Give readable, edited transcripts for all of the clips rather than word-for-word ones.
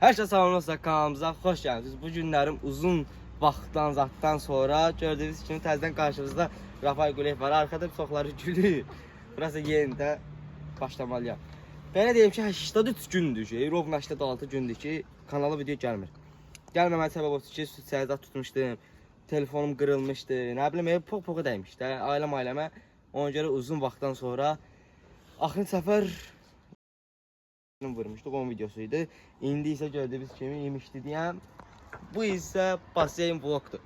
Hər şey sağolunuzsa kanalımıza xoş gəldiniz. Bu günlərim uzun vaxtdan sonra gördüyünüz kimi təzədən qarşımızda Rafael Quleyev var. Arkada çoxları gülür. Burası yenidə başlamalıyam. Belə deyim ki, 83 gündür ki, rovna 86 gündür ki, kanala video gəlmir. Gəlməmənin səbəbi odur ki, süd səhəzat tutmuşdum, telefonum qırılmışdı, nə bilim, poq-poqu dəymişdi, ailəmə. Ona görə uzun vaxtdan sonra axırıncı səfər vurmuşduq, onun videosuydu. İndi isə gördüyünüz kimi yemişdi deyəm. Bu isə baseyn vlogdur.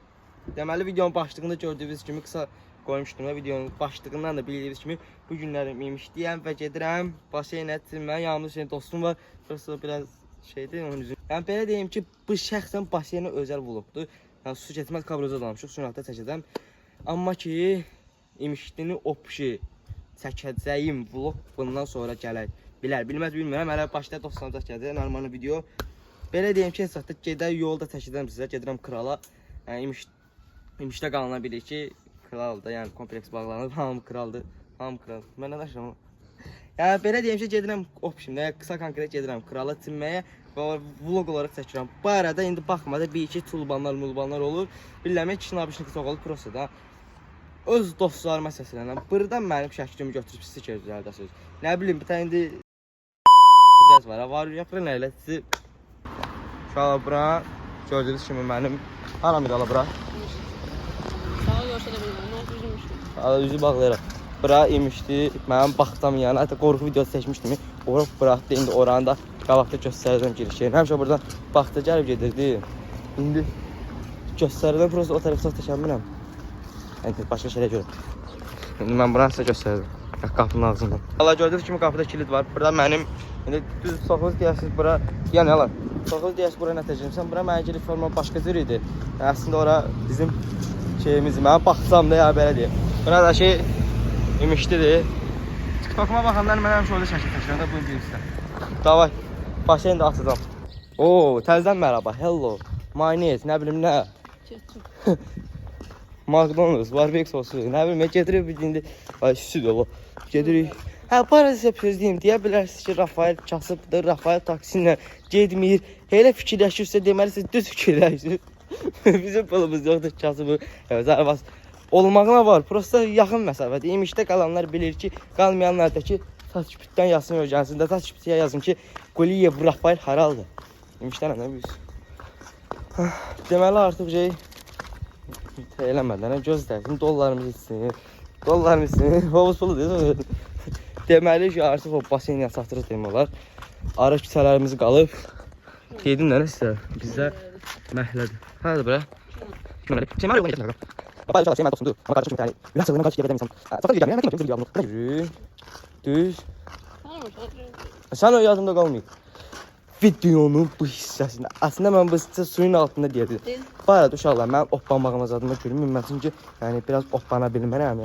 Deməli, videonun başlığında gördüyünüz kimi qısa qoymuşdum. Videonun başlığından da bildiyiniz kimi bu günlərim yemişdiyəm və gedirəm baseynə çimməyə. Yanımda senin dostum var. Burası biraz şeydir, onun üzrü. Yəni belə deyim ki, bu şəxsən baseynə özəl vlogdur. Yəni su getməz kabroza danışıq, sünətdə çəkəcəm. Amma ki, yemişdiyini opşi çəkəcəyim vlog bundan sonra gələr. Bilməz bilmirəm, hələ başda 90 gələcək, normal video. Belə deyim ki, hesabda gedər yolda çəkəcəm sizə, gedirəm krala. Yəni imişdə qalana bilir ki, kraldır, yəni kompleks bağlanır, hamı kraldır, hamı kral. Mən nə daşıram? Yəni belə deyim ki, gedirəm opşimdə, qısa konkret gedirəm krala çimməyə və vlog olaraq çəkirəm. Bu arada indi baxmada bir iki tulbanlar olur. Bilməmək kişinin abişini çox olur, prosta da. Öz dostlarıma səslənəm. Buradan mənim şəklimi götürüb stiker düzəldəsiniz. Nə bilim, bir tane indi var, yapırın elə sizi. Şala bura, gördüyünüz kimi mənim haram idala bura. Sağa görsələ bilməm, üzülmüşdüm. Hala üzü bağlayaraq. Bura imişdi, mənim baxtam yəni, hətta qorxu videosu çəkmişdim. Ora bıraxdı, indi oranı da qabaqda göstərəcəm girişini. Həmişə buradan baxdı, gəlib gedirdi. İndi göstərdən prosta o tərəfdə təşəmmürəm. Yəni başqa şeylər görürüm. İndi mən buranı sizə göstərəcəm. Qapının ağzından. Allah gördüyünüz kimi qapıda kilit var. Burada mənim indi düz soxuz deyəsiniz bura. Yəni yalan. Soxuz deyəsiniz bura nə təcrübəsən? Bura mənim kilit forma başqa cür idi. Yəni, əslində ora bizim şeyimiz. Mən baxsam da ya belə deyim. Bura da şey imişdidir. TikTok'uma baxanlar mən həmişə orada şəkil çəkirəm də bunu bilirsən. Davay. Başlayın da açacağam. Oo, təzədən merhaba. Hello. Mayonez, nə bilim nə. McDonald's, barbekü sosu, nə bilim, gedirik bir indi, ay süd ola, gedirik. Hə, parası yapıyoruz deyim, deyə bilərsiniz ki, Rafael kasıbdır, Rafael taksinlə gedmir. Elə fikirləşirsə, deməlisiniz, düz fikirləşirsiniz. Bizim pulumuz yoxdur, kasıbı, zarbaz olmağına var, prosta yaxın məsafədə. İmişdə qalanlar bilir ki, qalmayanlar da ki, takipdən yazsın öyrənsində, takipçiyə yazın ki, Quleyev Rafael haraldır. İmişdən nə bilirsin. Deməli, artıq şey, eləmədən gözlərim dollarımız içsin. Dollarımız içsin. Hovuz pulu deyir. Deməli ki, artıq o baseynə satırıq demək olar. Ara küçələrimiz qalıb. Dedim nə sizə? Bizdə məhlədir. Hədir bura. Şey var yoxdur gətirəm. Baba inşallah şey mən dostumdur. Amma qardaşım bir tane. Biraz sığınım qaç gedəcəm insan. Fakat deyirəm, mən kimə video aldım. Yürü. Düz. Sən o yadımda qalmayıb. Videonun bu hissəsində. Əslində mən bu hissə suyun altında deyirdim. Bu arada uşaqlar, mən oppanmağıma zadıma gülməyim. Mən çünki yəni, biraz oppana bilmərəm.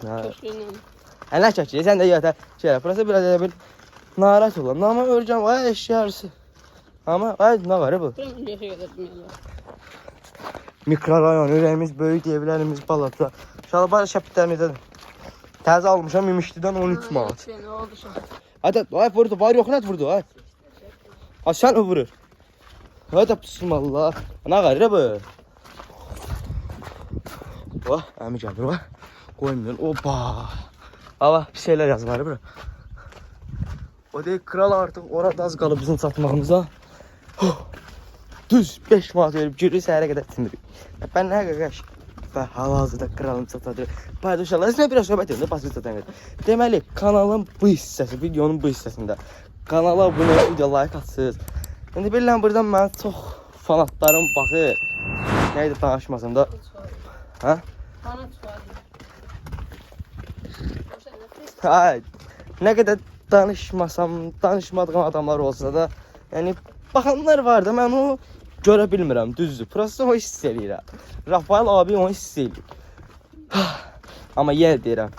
Nə çəkir? Sən də yata şey, burası biraz elə bir narahat olam. Amma öləcəm, ay eşyarısı. Amma ay nə var bu? Mikrorayon, ürəyimiz böyük, evlərimiz balaca. Uşaqlar, bari şəpitlərimizdə təzə almışam, imişdidən 13 manat. Hadi, ay vurdu, var yox, nə vurdu, ay? Ha sen vurur. Hadi bismillah. Ana qarı bu. Vah, əmi gəlir va. Qoymuyor. Oba. Hava bir şeyler yaz var bura. O deyil kral artıq orada az qalıb bizim satmağımıza. Düz 5 manat verib girir səhərə qədər tindiririk. Ben nə qaqaş? Və hal-hazırda kralım satadır. Paylaşırlar. Sizə biraz söhbət edim də basit satan. Deməli, kanalın bu hissəsi, videonun bu hissəsində kanala abunə olun, video like atsınız. İndi bilirəm buradan mənim çox fanatlarım baxır. Nəydi danışmasam da? Hə? Hə, nə qədər danışmadığım adamlar olsa da, yəni baxanlar var da mən onu görə bilmirəm, düzdür. Prosta o hiss eləyirəm. Rafael abi onu hiss eləyir. Amma yer deyirəm.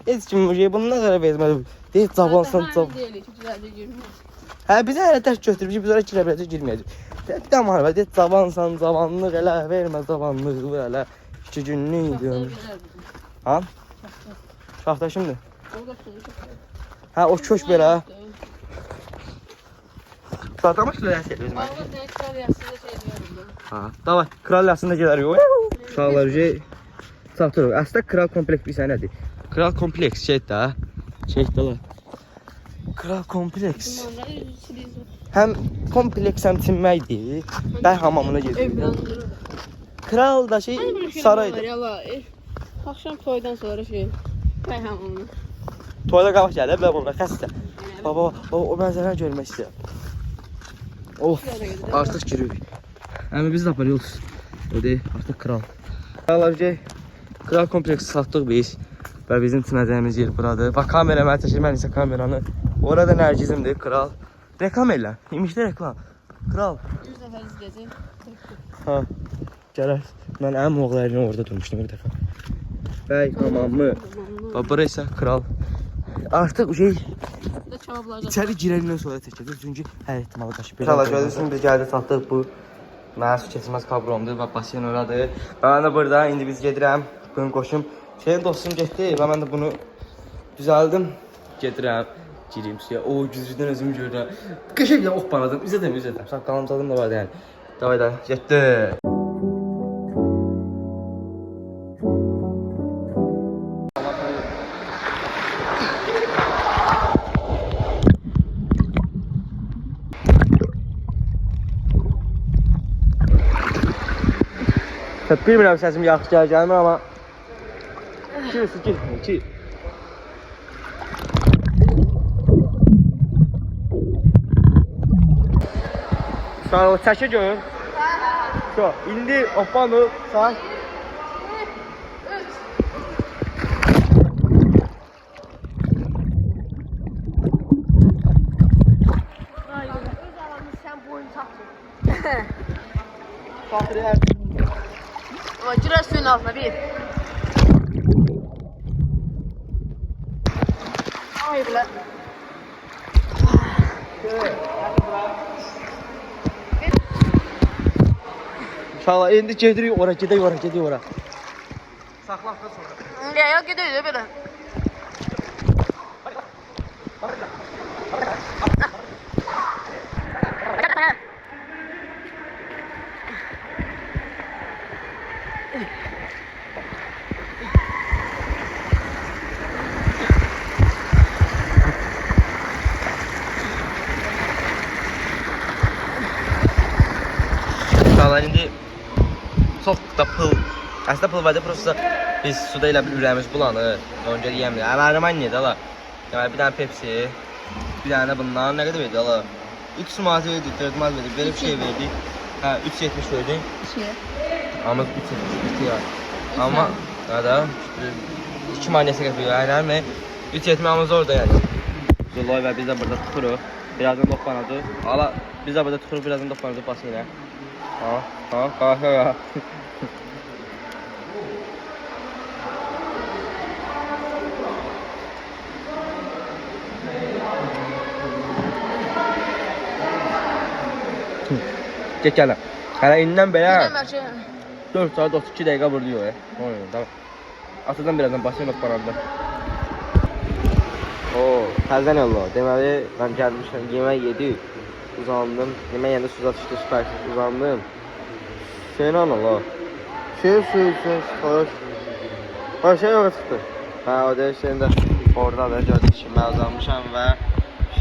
Heç kim bunu nə qədər vermədi. Deyək cabansan cab. Hə, bizə hələ tək götürüb ki, biz oraya girə biləcək, girməyəcək. Bir də var, deyək cabansan, cavanlıq elə, vermə cavanlıq, bu elə 2 günlük deyəm. Ha? Şaxta şimdi? Hə, o köş belə. Satama kral yasını özüm. Valla sen kral yasında şey diyorum. Ha, davay. Kral yasını geliyor. Uşaqlar satırıq. Əslində kral kompleks bir nədir? Kral kompleks şeydə, şeydə. Kral kompleks. Həm kompleks həm çinməkdir. Bəy hamamına gedir. Kral da şey saraydır. Akşam toydan sonra şey. Bəy hamamına. Toyda qabaq gəlir və bunlar xəstə. Baba, o mənzərəni görmək istəyirəm. Of, artıq giririk. Əmi biz də aparıyoruz. Ödey, artıq kral. Kral kompleksi satdıq biz. Və bizim çinəcəyimiz yer buradır. Bax, kamera mənə çəkir, mən isə kameranı. Orada Nərgizimdir, kral. Reklam elə, imişdə reklam. Kral. 100 nəfər izləyəcək. Ha, gərək. Mən əmim oğlarını orada durmuşdum bir dəfə. Bəy, hamamı. Bax, bura isə kral. Artıq şey, içəri girəndən sonra çəkəcək. Çünki hər ehtimalı qaşıb. İnşallah görürsünüz, biz gəldik, satdıq bu. Mənim su keçilməz kabromdur və basen oradır. Və mən də burada, indi biz gedirəm. Bugün qoşum. Şeyin dostum getdi və mən də bunu düzəldim. Gedirəm, gireyim suya. O, güzgüdən özümü görürəm. Qəşək ya, banadım. İzlədim. Saqqalımcadım da vardı yəni. Davay da, getdi. Bilmirəm səsim yaxşı gəlmir, amma iki. Sağ ol, çəkə gör. Şu, indi oppanı, sağ. Sen boyun taktın. Fatırı hər. Girer suyun altına bir. Ay bile. İnşallah indi gedirik ora, gedək ora. Saxlaqdan sonra. Yok gidiyor böyle. İnşallah indi çox da pıl. Əslində pıl var da, prosta biz suda elə bir ürəyimiz bulanır. Ona görə yeyəmir. Əmərim annedir ala. Yəni bir dənə Pepsi, bir dənə bundan nə qədər verdi ala? 3 manat verdik, 4 manat verdik. Belə bir şey verdik. Hə, 3.70 verdik. Amma 3.70 ya. Amma da 2 manat nəsə qəpik ayırır. 3.70 amma zor da yəni. Zoloy və biz də burada tuturuq. Birazdan doqqanadı. Ala biz də burada tuturuq, birazdan doqqanadı bası ilə. Ha. Get gələm. Hələ indən belə 4 saat 32 dəqiqə vuruyor. Tamam. Atadan birazdan basayım aparanda. Təzən yolla. Deməli, mən gəlmişəm, yemək yedik. Uzandım. Yemək yəndə suza düşdü, süpərsiz uzandım. Şeyin anala. Şey, xoş. Şey yox çıxdı. Hə, o deyir, şeyin də oradadır. Gördük ki, mən uzanmışam və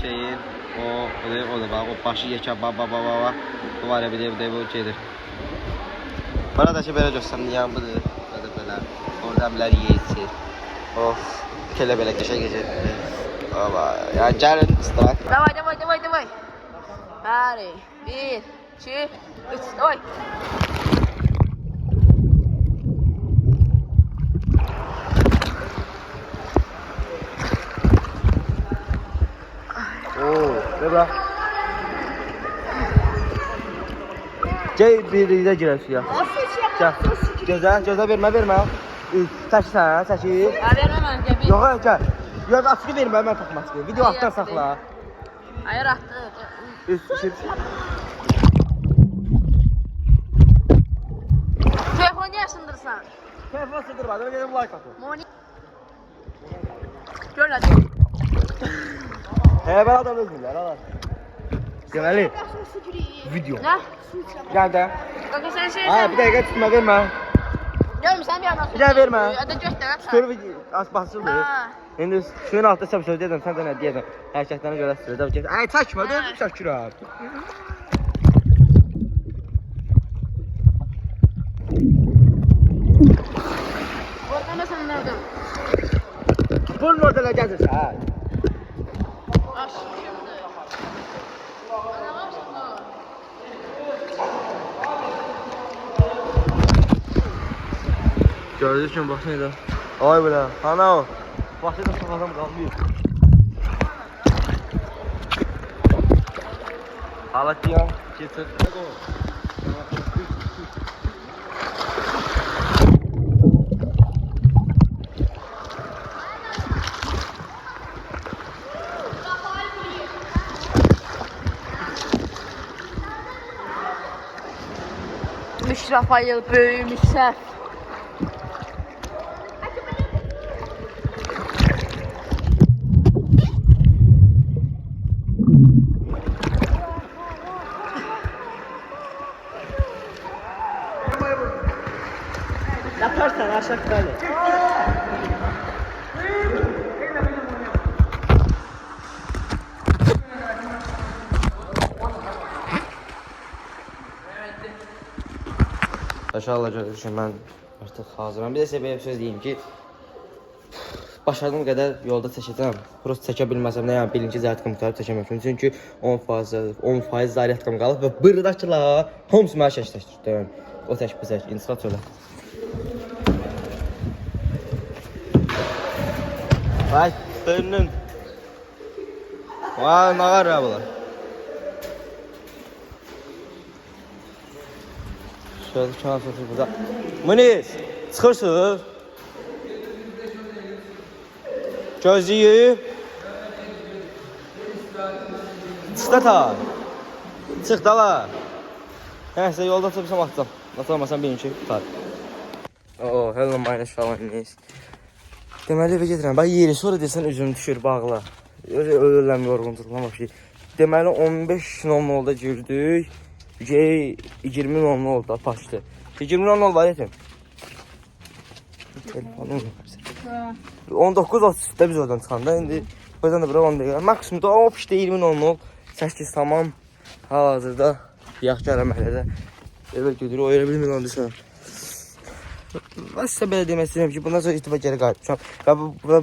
şeyin o da bax, o başı yekə, baba. Bu var ya, bir də bu gedir. Bana da ki, belə göstərim, yan budur. Belə, orada əmlər yeyəcək. Of, belə qəşəng gecə. Ya gəlin, istirahət. Давай. Hadi. 1, 2, 3, давай. Ne bırak? Gel birlikdə girək suya. Gəl. Gözə vermə. Çəkil sən, çəkil. Vermə mən, gəl. Yox, gəl. Yox, açıqı vermə, mən taxmaq istəyirəm. Video altdan saxla. Hayır, attı. Telefonu niye sındırsan? Telefonu sındırma, da gelin like atın. Moni. Gör hadi. Ben adam özgürler, Allah. Deməli, video. Nə? Gəl də. Qaqa sən şey Ha, bir dəqiqə tutma, vermə. Görmüsən bir yana. Bir də vermə. Hadi göstər. Sür az basıldı. Ha. İndi suyun altında səb söz dedim, sən də nə deyəcəksən? Hərəkətlərini görəsiniz. Də get. Ay, çəkmə, dur, çəkirəm. Orada sən nerede? Bunun orada nə gəzirsən? Aşkımdı. Ana aşkımdı. Gördüyünüz kimi bax necə. Ay belə, ana o. Başı da sağlam qalmıyor. Alatiyan, getir. Rafael büyümüş sert. Yaparsan aşağı böyle. Aşağıla görüşüm mən artıq hazıram. Bir də sizə belə bir söz deyim ki, başardığım qədər yolda çəkəcəm. Prosta çəkə bilməsəm nə yəni birinci zərətqəm qutarıb çəkəməmişəm. Çünki 10% zərətqəm qalıb və bırdakılar hamısı mənə şəkləşdirdi. O tək bu tək insaf söylə. Vay, dönün. Vay, nə var ya bunlar? Şöyle kenar sosu burada. Muniz, çıxırsınız. Gözlüyü. Çıx da. Çıx da la. Nəysə yolda çıxırsam atacam. Atılmasam birinci tutar. Oo, hello my şavaniniz. Deməli evə gedirəm. Bax yeri sonra desən üzüm düşür bağla. Ölürəm yorğunluqla başı. Deməli 15:00-da girdik. 20:00 paçdı. 20:00 var etim. Telefonum. 19:30-da biz oradan çıxanda indi buradan da bura 10 dəqiqə. Maksimumda o pişdə 20:00 8 tamam. Hazırda yaxşı məhəllədə evə gedirik. O elə bilmirəm desən. Ben size belə demək istəyirəm ki, bundan sonra YouTube'a geri qayıtacağam. Və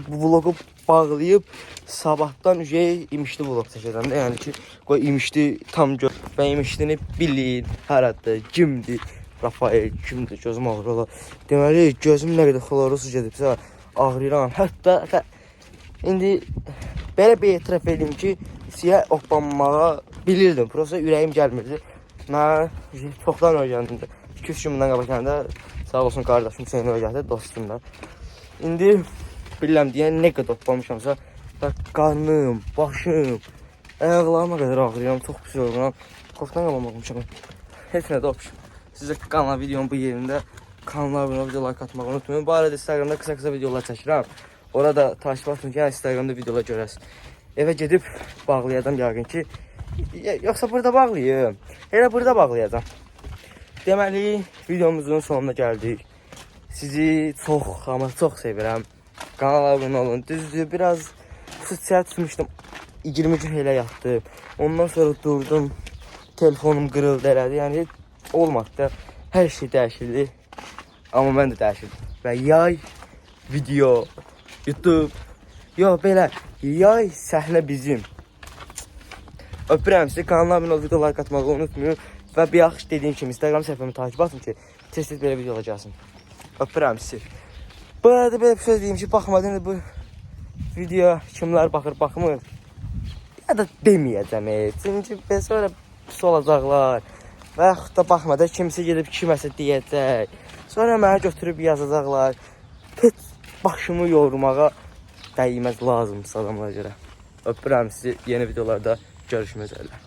bu vlogu bağlayıb sabahdan imişli vlog çəkəcəm də. Yəni ki, qoy imişli tam gör. Və imişlini bilin, hərədə, kimdir, Rafael, kimdir, gözüm ağrır ola. Deməli, gözüm nə qədər xloruz gedibsə, ağrıyıram. Hətta indi belə bir etiraf edeyim ki, sizə oplanmağa bilirdim. Prosta ürəyim gəlmirdi. Mən çoxdan öyrəndim. 2-3 gün bundan qabaqanda sağ olsun qardaşım seni öyrətdi, dostum da. İndi bilirəm deyən nə qədər oplanmışamsa, qarnım, başım, ayaqlarıma qədər ağrıyam, çox pis yorğunam. Qofdan qalamamışam. Heç nə də opşum. Sizə kanal videonun bu yerində kanala abunə olub, like atmağı unutmayın. Bu arada Instagramda qısa videolar çəkirəm. Orada takip atın ki, Instagramda videolar görəsiniz. Evə gedib bağlayacağam yəqin ki. Yoxsa burada bağlayayım. Elə burada bağlayacağam. Deməli, videomuzun sonuna gəldik. Sizi çox, amma çox sevirəm. Kanala abunə olun. Düzdür, biraz xüsusiyyət tutmuşdum. 20 gün elə yatdım. Ondan sonra durdum. Telefonum qırıldı elədi. Yəni, olmadı da. Hər şey dəyişildi. Amma mən də dəyişildim. Və yay, video, YouTube. Yox, belə, yay səhnə bizim. Öpürəm sizi. Kanala abunə olun, video like atmağı unutmayın. Və bir yaxşı dediyim kimi Instagram səhifəmi takip atın ki, tez-tez belə videolar gəlsin. Öpürəm sizi. Bu arada belə bir söz deyim ki, baxmadan bu videoya kimlər baxır, baxmır. Ya da deməyəcəm. Çünki sonra pis olacaqlar. Və yaxud da baxmadan kimsə gedib kiməsə deyəcək. Sonra mənə götürüb yazacaqlar. Heç başımı yormağa dəyməz lazımsa adamlara görə. Öpürəm sizi. Yeni videolarda görüşmək üzere.